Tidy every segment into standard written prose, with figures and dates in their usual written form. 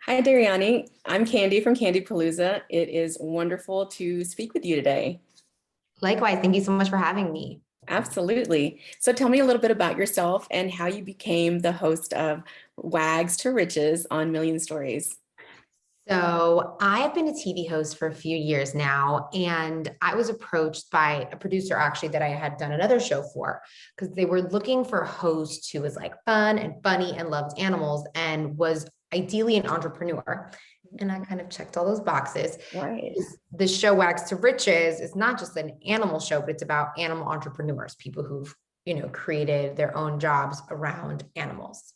Hi, Dariani. I'm Candy from Candy Palooza. It is wonderful to speak with you today. Likewise, thank you so much for having me. Absolutely. So tell me a little bit about yourself and how you became the host of WAGS to Riches on Million Stories. So, I have been a TV host for a few years now, and I was approached by a producer actually that I had done another show for because they were looking for a host who was like fun and funny and loved animals and was ideally an entrepreneur. And I kind of checked all those boxes. Right. The show Wags to Riches is not just an animal show, but it's about animal entrepreneurs, people who've, created their own jobs around animals.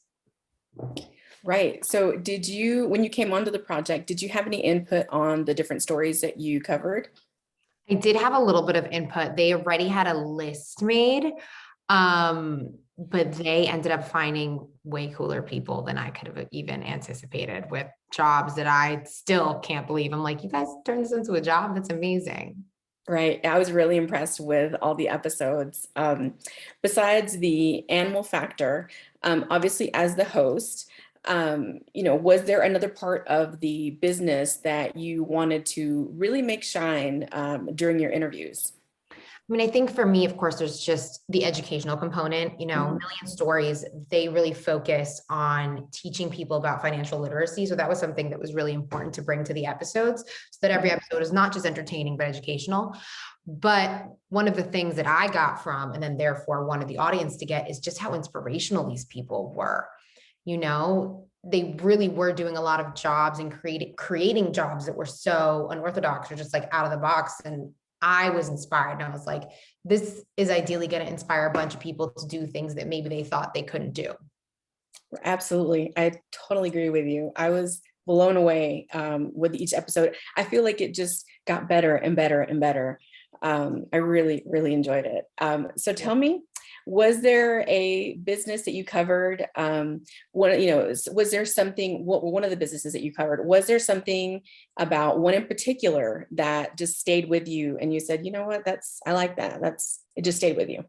Right. So when you came onto the project, did you have any input on the different stories that you covered? I did have a little bit of input. They already had a list made, but they ended up finding way cooler people than I could have even anticipated with jobs that I still can't believe. I'm like, you guys turned this into a job? That's amazing. Right. I was really impressed with all the episodes. Besides the animal factor, obviously as the host, was there another part of the business that you wanted to really make shine during your interviews? I mean, I think for me, of course, there's just the educational component, Mhm. Million Stories, they really focus on teaching people about financial literacy. So that was something that was really important to bring to the episodes so that every episode is not just entertaining, but educational. But one of the things that I got from, and then therefore wanted the audience to get, is just how inspirational these people were. They really were doing a lot of jobs and creating jobs that were so unorthodox or just like out of the box. And I was inspired and I was like, this is ideally going to inspire a bunch of people to do things that maybe they thought they couldn't do. Absolutely. I totally agree with you. I was blown away with each episode. I feel like it just got better and better and better. I really, really enjoyed it. So tell me, was there a business that you covered? Was there something, one of the businesses that you covered, was there something about one in particular that just stayed with you and you said, you know what, I like that. It just stayed with you.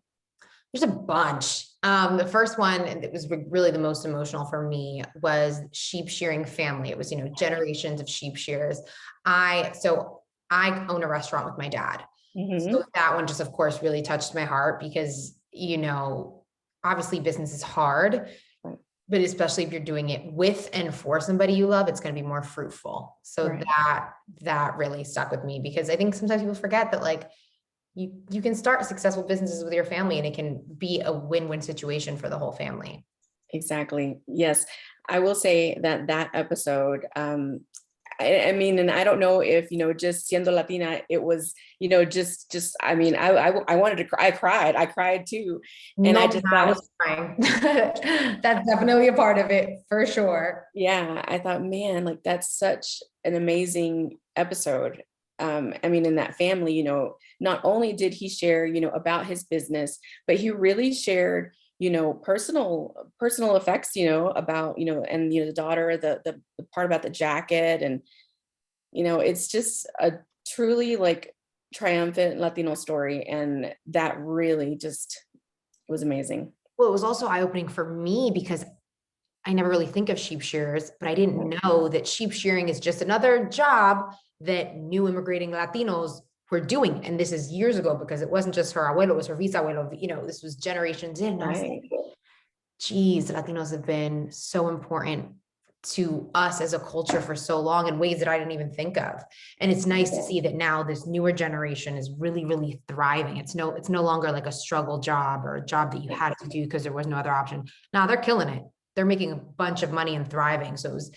There's a bunch. The first one, and it was really the most emotional for me, was sheep shearing family. It was, generations of sheep shears. I own a restaurant with my dad. So Hmm. that one just, of course, really touched my heart because, obviously business is hard, but especially if you're doing it with and for somebody you love, it's going to be more fruitful. So Right. that really stuck with me because I think sometimes people forget that like you can start successful businesses with your family and it can be a win-win situation for the whole family. Exactly. Yes. I will say that episode, I mean, and I don't know if, just siendo Latina, it was, I wanted to cry. I cried too. And I Nope, just I thought, was crying. That's definitely a part of it for sure. yeah, I thought, man, like that's such an amazing episode. I mean, in that family, not only did he share, about his business, but he really shared, personal effects, about, and the daughter, the part about the jacket, and it's just a truly like triumphant Latino story, and that really just was amazing. Well, it was also eye-opening for me because I never really think of sheep shearers, but I didn't know that sheep shearing is just another job that new immigrating Latinos were doing. And this is years ago because it wasn't just her abuelo, it was her bisabuelo, this was generations in. And I was like, Right. geez, Latinos have been so important to us as a culture for so long in ways that I didn't even think of. And it's nice to see that now this newer generation is really, really thriving. It's no longer like a struggle job or a job that you had to do because there was no other option. Now they're killing it. They're making a bunch of money and thriving. So it was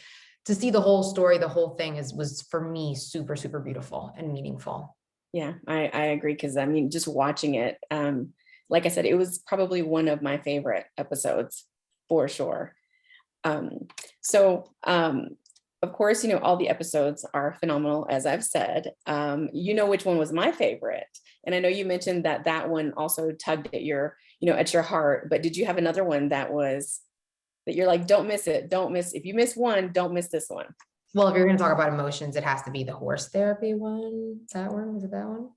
to see the whole story, the whole thing was for me super, super beautiful and meaningful. Yeah, I agree. Cause I mean, just watching it, like I said, it was probably one of my favorite episodes for sure. Um, so, of course, all the episodes are phenomenal, as I've said. Which one was my favorite. And I know you mentioned that one also tugged at your heart, but did you have another one that you're like, don't miss it. Don't miss, if you miss one, don't miss this one. Well, if you're going to talk about emotions, it has to be the horse therapy one. Is that one? Was it that one?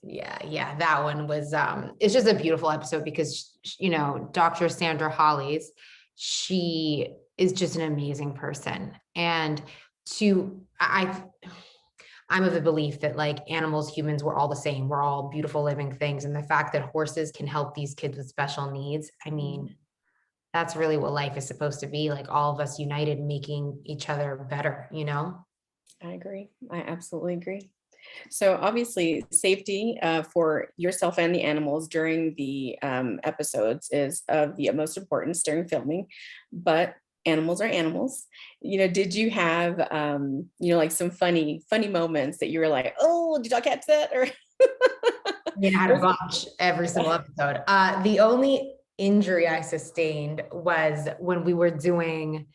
Yeah, that one was it's just a beautiful episode because Dr. Sandra Hollies, she is just an amazing person. And I'm of the belief that like animals, humans, we're all the same. We're all beautiful living things. And the fact that horses can help these kids with special needs, I mean, that's really what life is supposed to be, like all of us united, making each other better, you know? I agree. I absolutely agree. So obviously safety for yourself and the animals during the episodes is of the utmost importance during filming, but animals are animals. Did you have, like some funny moments that you were like, oh, did y'all catch that? Or I had a bunch every single episode. The only injury I sustained was when we were doing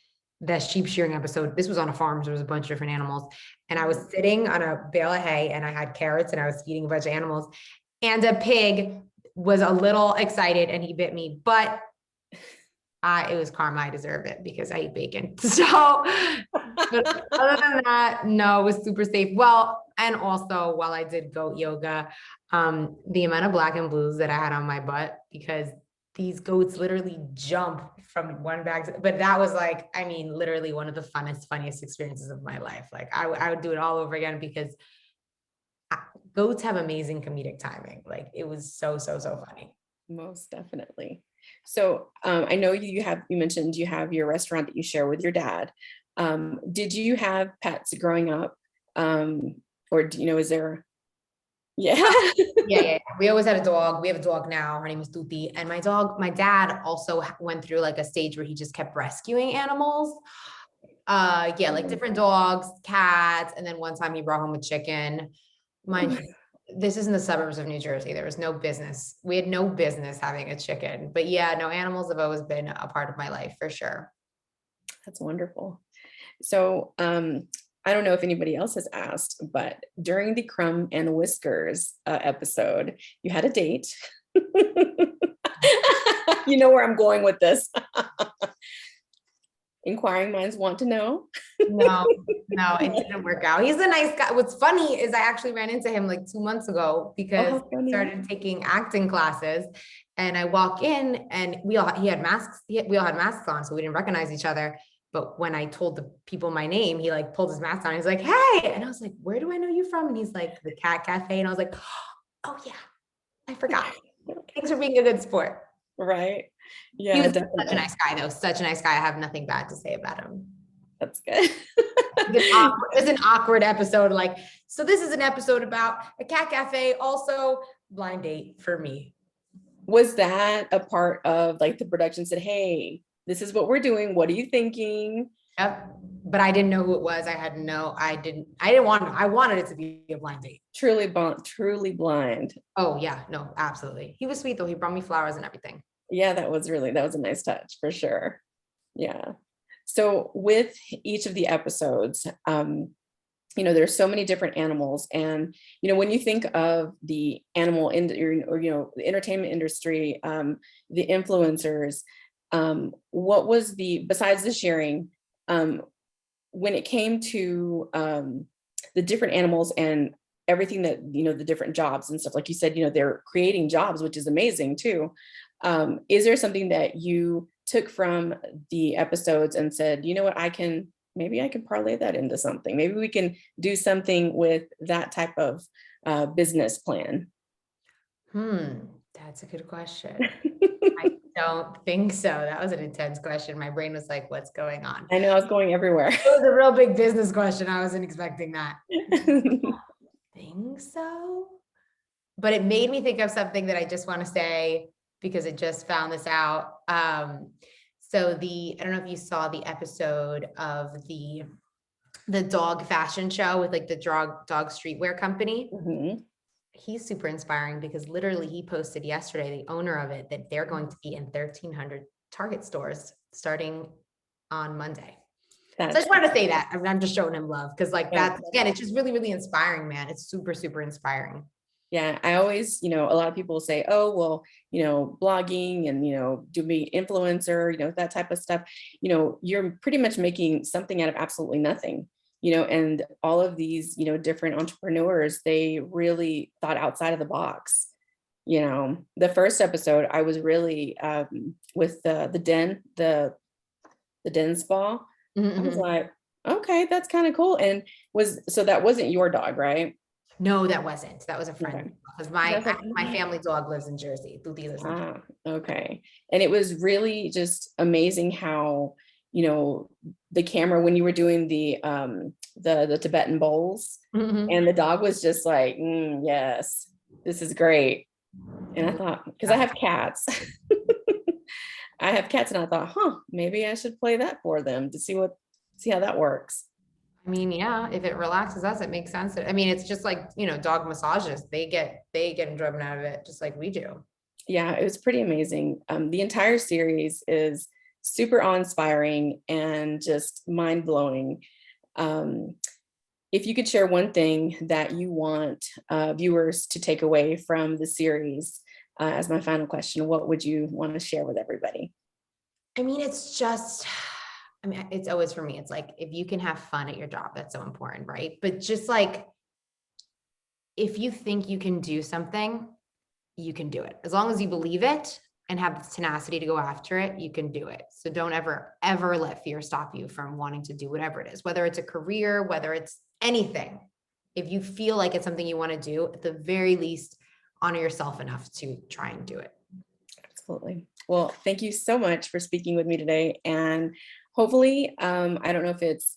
the sheep shearing episode. This was on a farm, so there was a bunch of different animals. And I was sitting on a bale of hay and I had carrots and I was feeding a bunch of animals. And a pig was a little excited and he bit me, but it was karma. I deserve it because I eat bacon. So, but other than that, no, it was super safe. Well, and also while I did goat yoga, the amount of black and blues that I had on my butt because these goats literally jump from one bag to, but that was like, I mean, literally one of the funniest experiences of my life. Like I would do it all over again because goats have amazing comedic timing. Like it was so funny. Most definitely. So I know you mentioned you have your restaurant that you share with your dad. Did you have pets growing up? Or is there? Yeah. Yeah. We always had a dog. We have a dog now. Her name is Tuti. And my dad also went through like a stage where he just kept rescuing animals. Like different dogs, cats. And then one time he brought home a chicken. Mind you, this is in the suburbs of New Jersey. There was no business. We had no business having a chicken. But yeah, no, animals have always been a part of my life for sure. That's wonderful. So I don't know if anybody else has asked, but during the Crumb and Whiskers episode, you had a date. You know where I'm going with this. Inquiring minds want to know. No, it didn't work out. He's a nice guy. What's funny is I actually ran into him like 2 months ago because I started taking acting classes and I walk in and he had masks. We all had masks on, so we didn't recognize each other. But when I told the people my name, he like pulled his mask on. He's like, hey, and I was like, where do I know you from? And he's like, the Cat Cafe. And I was like, oh yeah, I forgot. Thanks for being a good sport. Right. Yeah. He was definitely such a nice guy though. Such a nice guy. I have nothing bad to say about him. That's good. It's an awkward episode. Like, so this is an episode about a cat cafe, also blind date for me. Was that a part of like the production said, hey, this is what we're doing. What are you thinking? Yep. But I didn't know who it was. I didn't want I wanted it to be a blind date. Truly blind. Oh yeah, no, absolutely. He was sweet though. He brought me flowers and everything. Yeah, that was a nice touch for sure. Yeah. So with each of the episodes, there's so many different animals. And, when you think of the animal the entertainment industry, the influencers, what was besides the sharing, when it came to the different animals and everything that, the different jobs and stuff, like you said, they're creating jobs, which is amazing too. Is there something that you took from the episodes and said, you know what, maybe I can parlay that into something. Maybe we can do something with that type of business plan? That's a good question. I don't think so. That was an intense question. My brain was like, what's going on? I know I was going everywhere. It was a real big business question. I wasn't expecting that. I don't think so. But it made me think of something that I just want to say because I just found this out. So I don't know if you saw the episode of the dog fashion show with like the dog streetwear company. Mm-hmm. He's super inspiring because literally he posted yesterday, the owner of it, that they're going to be in 1,300 Target stores starting on Monday. So I just wanted to say that. I'm just showing him love because like that's, again, it's just really, really inspiring, man. It's super, super inspiring. Yeah, I always, a lot of people say, oh, well, blogging and, do be influencer, that type of stuff, you're pretty much making something out of absolutely nothing, and all of these, different entrepreneurs, they really thought outside of the box. The first episode, I was really with the den, the den spa. I was Mhm. like, okay, that's kind of cool. And so that wasn't your dog, right? No, that wasn't. That was a friend, Okay. because Because I was like, my family dog lives in Jersey. Ludi lives in Jersey. okay. And it was really just amazing how, you know, the camera, when you were doing the Tibetan bowls, Mhm. and the dog was just like, yes, this is great. And I thought, because I have cats, I have cats, and I thought, maybe I should play that for them to see how that works. I mean, yeah, if it relaxes us, it makes sense. I mean, it's just like, dog massages. They get enjoyment out of it, just like we do. Yeah, it was pretty amazing. The entire series is super awe-inspiring and just mind-blowing. Um, if you could share one thing that you want viewers to take away from the series, as my final question, what would you want to share with everybody? I mean, it's just, I mean, it's always for me, it's like, if you can have fun at your job, that's so important, right? But just like, if you think you can do something, you can do it. As long as you believe it and have the tenacity to go after it, you can do it. So don't ever, ever let fear stop you from wanting to do whatever it is, whether it's a career, whether it's anything. If you feel like it's something you want to do, at the very least, honor yourself enough to try and do it. Absolutely. Well, thank you so much for speaking with me today. And hopefully, I don't know if it's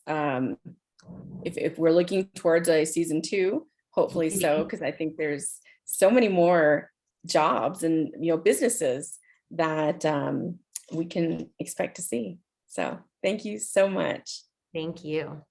if we're looking towards a season 2, hopefully so, because I think there's so many more jobs and businesses that we can expect to see. So thank you so much. Thank you.